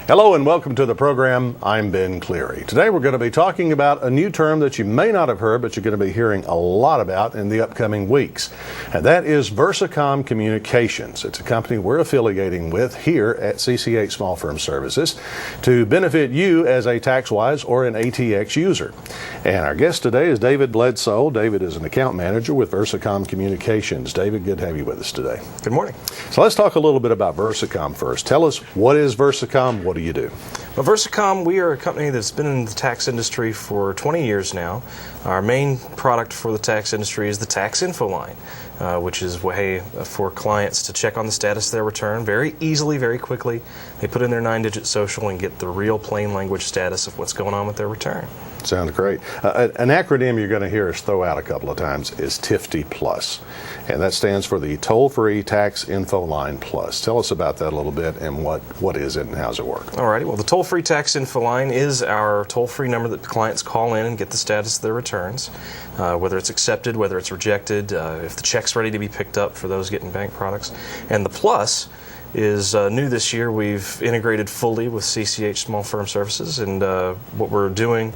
Hello and welcome to the program. I'm Ben Cleary. Today we're going to be talking about a new term that you may not have heard, but you're going to be hearing a lot about in the upcoming weeks. And that is Versicom Communications. It's a company we're affiliating with here at CCH Small Firm Services to benefit you as a TaxWise or an ATX user. And our guest today is David Bledsoe. David is an account manager with Versicom Communications. David, good to have you with us today. Good morning. So let's talk a little bit about Versicom first. Tell us, what is Versicom? What do you do? Well, Versicom, we are a company that's been in the tax industry for 20 years now. Our main product for the tax industry is the Tax Info Line, which is a way for clients to check on the status of their return very easily, very quickly. They put in their 9-digit social and get the real plain language status of what's going on with their return. Sounds great. An acronym you're going to hear us throw out a couple of times is TIFT Plus, and that stands for the Toll-Free Tax Info Line Plus. Tell us about that a little bit and what is it and how does it work? Alrighty, well, the Toll-Free Tax Info Line is our toll-free number that the clients call in and get the status of their returns, whether it's accepted, whether it's rejected, if the check's ready to be picked up for those getting bank products. And the Plus is new this year. We've integrated fully with CCH Small Firm Services, and what we're doing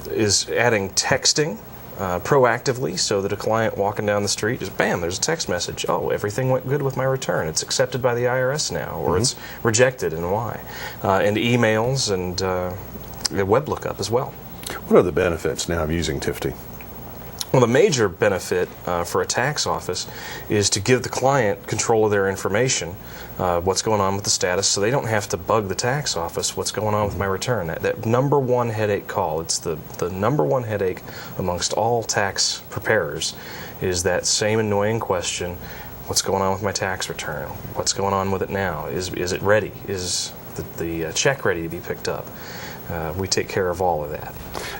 is adding texting proactively, so that a client walking down the street, just bam, there's a text message. Oh, everything went good with my return. It's accepted by the IRS now, or it's rejected, and why. And emails and a web lookup as well. What are the benefits now of using TIFT? Well, the major benefit for a tax office is to give the client control of their information, what's going on with the status, so they don't have to bug the tax office, what's going on with my return. That number one headache call, it's the number one headache amongst all tax preparers, is that same annoying question, what's going on with my tax return? What's going on with it now? Is it ready? Is the check ready to be picked up? We take care of all of that.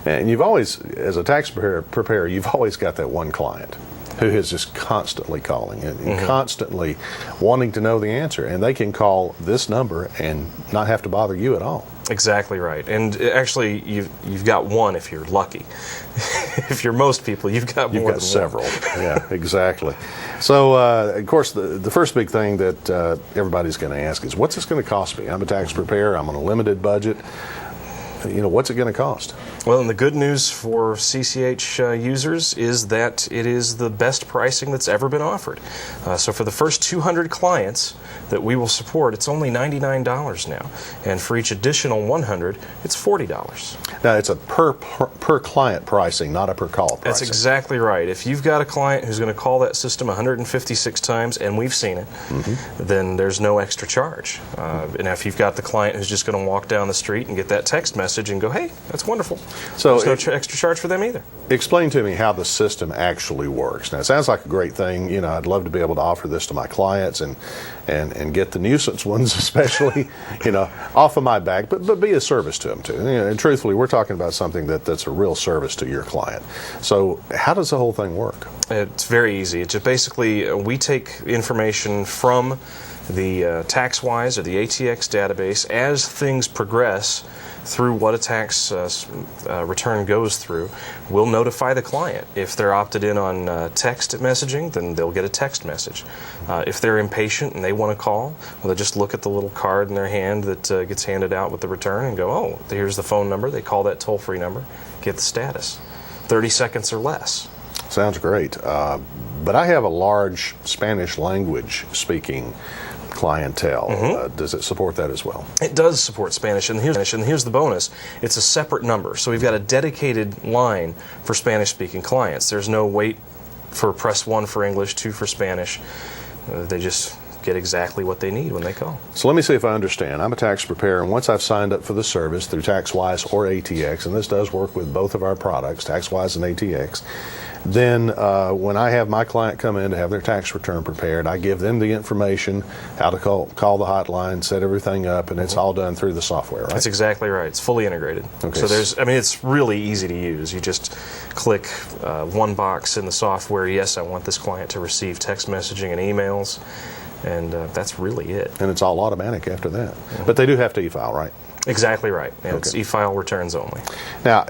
And you've always, as a tax preparer, you've always got that one client who is just constantly calling and constantly wanting to know the answer. And they can call this number and not have to bother you at all. Exactly right. And actually, you've got one if you're lucky. If you're most people, you've got more than several. one. Yeah, exactly. So, of course, the first big thing that everybody's going to ask is, what's this going to cost me? I'm a tax preparer. I'm on a limited budget. What's it going to cost? Well, and the good news for CCH users is that it is the best pricing that's ever been offered. So for the first 200 clients that we will support, it's only $99 now. And for each additional 100, it's $40. Now, it's a per client pricing, not a per call pricing. That's exactly right. If you've got a client who's going to call that system 156 times, and we've seen it, then there's no extra charge. And if you've got the client who's just going to walk down the street and get that text message and go, hey, that's wonderful. So there's no extra charge for them either. Explain to me how the system actually works. Now, it sounds like a great thing. I'd love to be able to offer this to my clients and get the nuisance ones, especially, off of my back, but be a service to them too. And truthfully, we're talking about something that's a real service to your client. So how does the whole thing work? It's very easy. It's just basically, we take information from the TaxWise or the ATX database as things progress through what a tax return goes through. We'll notify the client. If they're opted in on text messaging, then they'll get a text message. If they're impatient and they want to call, well, they'll just look at the little card in their hand that gets handed out with the return and go, oh, here's the phone number. They call that toll-free number, get the status. 30 seconds or less. Sounds great. But I have a large Spanish language speaking clientele. Does it support that as well? It does support Spanish, and here's the bonus. It's a separate number, so we've got a dedicated line for Spanish-speaking clients. There's no wait for press 1 for English, 2 for Spanish. They just get exactly what they need when they call. So let me see if I understand. I'm a tax preparer, and once I've signed up for the service through TaxWise or ATX, and this does work with both of our products, TaxWise and ATX, then when I have my client come in to have their tax return prepared, I give them the information, how to call the hotline, set everything up, and it's all done through the software, right? That's exactly right. It's fully integrated. Okay. So it's really easy to use. You just click one box in the software. Yes, I want this client to receive text messaging and emails, and that's really it. And it's all automatic after that. But they do have to e-file, right? Exactly right. And it's e-file returns only. Now,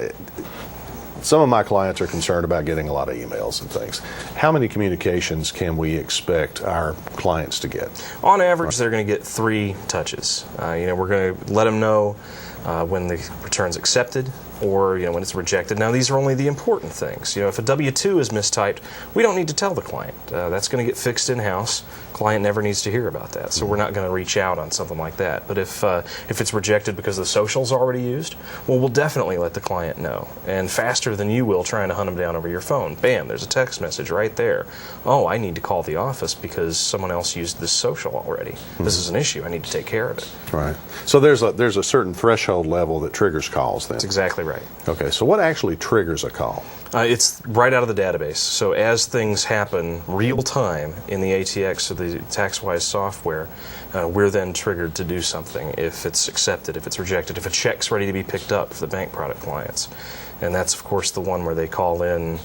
some of my clients are concerned about getting a lot of emails and things. How many communications can we expect our clients to get? On average, they're going to get 3 touches. We're going to let them know when the return's accepted or when it's rejected. Now, these are only the important things. If a W-2 is mistyped, we don't need to tell the client. That's going to get fixed in-house. Client never needs to hear about that, so we're not going to reach out on something like that. But if it's rejected because the social's already used, well, we'll definitely let the client know. And faster than you will trying to hunt them down over your phone. Bam, there's a text message right there. Oh, I need to call the office because someone else used this social already. This is an issue. I need to take care of it. Right. So there's a certain threshold level that triggers calls then. That's exactly right. Okay, so what actually triggers a call? It's right out of the database. So as things happen real time in the ATX or the TaxWise software, we're then triggered to do something if it's accepted, if it's rejected, if a check's ready to be picked up for the bank product clients. And that's, of course, the one where they call in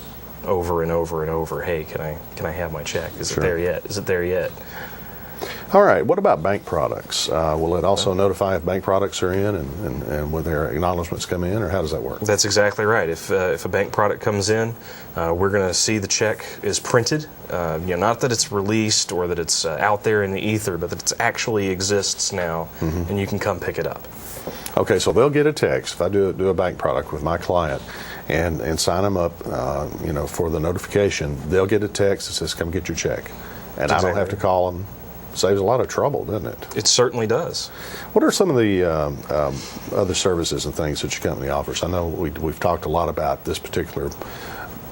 over and over and over, hey, can I have my check? Is it there yet? Is it there yet? All right, what about bank products? Will it also notify if bank products are in and will their acknowledgments come in, or how does that work? That's exactly right. If a bank product comes in, we're going to see the check is printed. Not that it's released or that it's out there in the ether, but that it actually exists now, and you can come pick it up. Okay, so they'll get a text if I do a bank product with my client and sign them up, for the notification. They'll get a text that says, "Come get your check," and I don't have to call them. Saves a lot of trouble, doesn't it? It certainly does. What are some of the other services and things that your company offers? I know we've talked a lot about this particular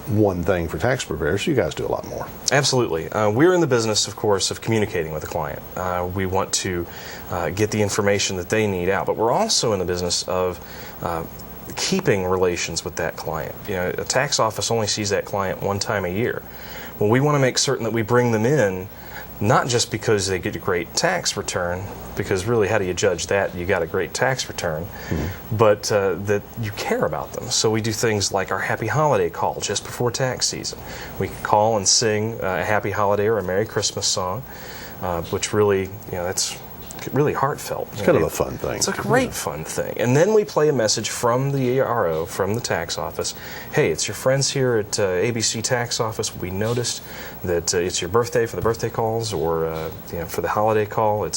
one thing for tax preparers. You guys do a lot more. Absolutely. We're in the business, of course, of communicating with the client. We want to get the information that they need out, but we're also in the business of keeping relations with that client. A tax office only sees that client one time a year. Well, we want to make certain that we bring them in not just because they get a great tax return, because really how do you judge that? You got a great tax return, but that you care about them. So we do things like our Happy Holiday call just before tax season. We call and sing a Happy Holiday or a Merry Christmas song, which really, that's really heartfelt. It's kind of a fun thing. It's a great fun thing. And then we play a message from the ERO, from the tax office. Hey, it's your friends here at ABC Tax Office. We noticed that it's your birthday for the birthday calls, or for the holiday call.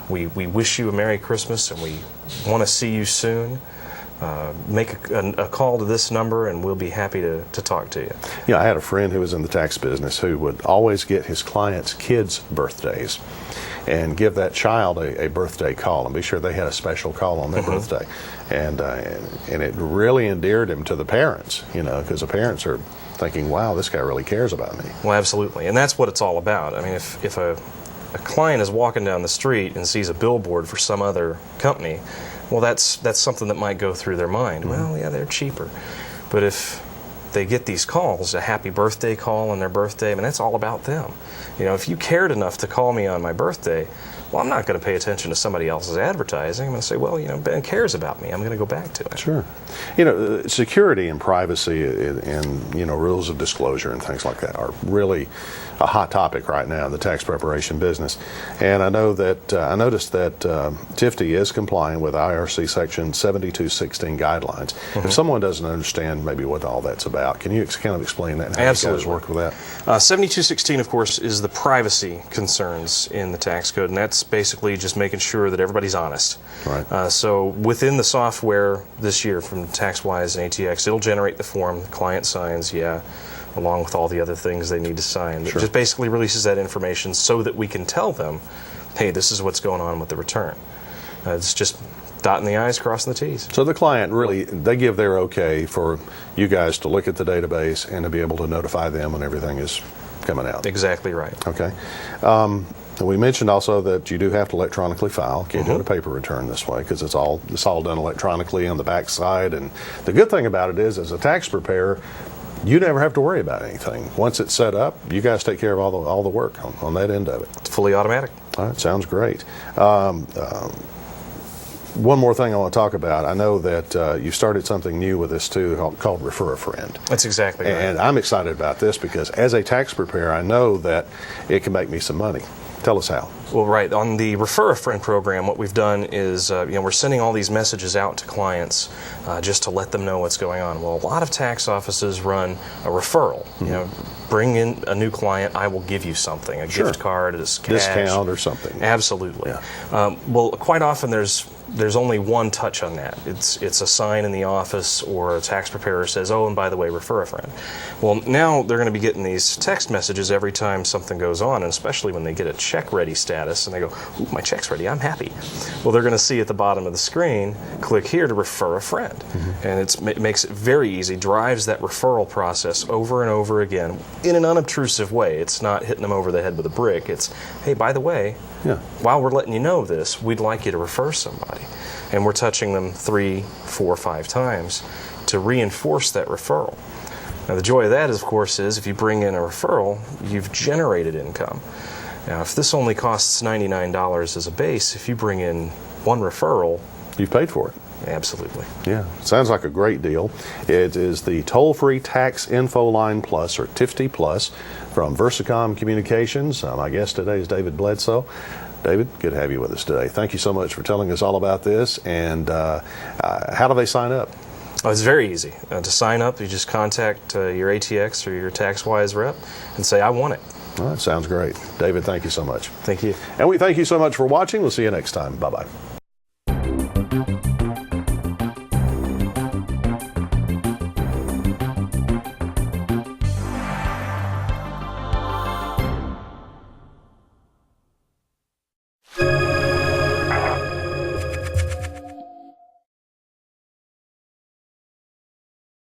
We wish you a Merry Christmas, and we want to see you soon. Make a call to this number, and we'll be happy to talk to you. I had a friend who was in the tax business who would always get his clients' kids' birthdays and give that child a birthday call and be sure they had a special call on their birthday. And it really endeared him to the parents, because the parents are thinking, wow, this guy really cares about me. Well, absolutely. And that's what it's all about. I mean, if a client is walking down the street and sees a billboard for some other company, well, that's something that might go through their mind. Well, yeah, they're cheaper. But if they get these calls, a happy birthday call on their birthday, I mean, that's all about them. If you cared enough to call me on my birthday, well, I'm not going to pay attention to somebody else's advertising. I'm going to say, well, Ben cares about me. I'm going to go back to it. Sure. Security and privacy and rules of disclosure and things like that are really a hot topic right now in the tax preparation business. And I noticed that TIFTI is complying with IRC Section 7216 guidelines. If someone doesn't understand maybe what all that's about, can you kind of explain that and how Absolutely. you guys work with that? 7216, of course, is the privacy concerns in the tax code, and that's basically just making sure that everybody's honest. Right. So within the software this year from TaxWise and ATX, it'll generate the form, the client signs, along with all the other things they need to sign. It just basically releases that information so that we can tell them, hey, this is what's going on with the return. It's just dotting the I's, crossing the T's. So the client really, they give their okay for you guys to look at the database and to be able to notify them when everything is coming out. Exactly right. Okay. We mentioned also that you do have to electronically file. Can't do a paper return this way because it's all done electronically on the back side. And the good thing about it is, as a tax preparer, you never have to worry about anything. Once it's set up, you guys take care of all the work on that end of it. It's fully automatic. All right, sounds great. One more thing I want to talk about. I know that you started something new with this too called Refer a Friend. That's exactly right. And I'm excited about this because as a tax preparer, I know that it can make me some money. Tell us how. Well, right. On the Refer a Friend program, what we've done is, we're sending all these messages out to clients just to let them know what's going on. Well, a lot of tax offices run a referral. Bring in a new client, I will give you something, a gift card, a cash. Discount or something. Absolutely. Yeah. Well, quite often there's only one touch on that. It's a sign in the office, or a tax preparer says, oh, and by the way, refer a friend. Well, now they're going to be getting these text messages every time something goes on, and especially when they get a check ready status and they go, ooh, my check's ready, I'm happy. Well, they're going to see at the bottom of the screen, click here to refer a friend. And it makes it very easy, drives that referral process over and over again in an unobtrusive way. It's not hitting them over the head with a brick. It's, hey, by the way, while we're letting you know this, we'd like you to refer somebody. And we're touching them 3, 4, 5 times to reinforce that referral. Now, the joy of that, of course, is if you bring in a referral, you've generated income. Now, if this only costs $99 as a base, if you bring in one referral, you've paid for it. Absolutely. Yeah, sounds like a great deal. It is the toll-free Tax Info Line Plus, or TIFT Plus, from Versicom Communications. My guest today is David Bledsoe. David, good to have you with us today. Thank you so much for telling us all about this. And how do they sign up? Oh, it's very easy. To sign up, you just contact your ATX or your TaxWise rep and say, I want it. All right, sounds great. David, thank you so much. Thank you. And we thank you so much for watching. We'll see you next time. Bye-bye.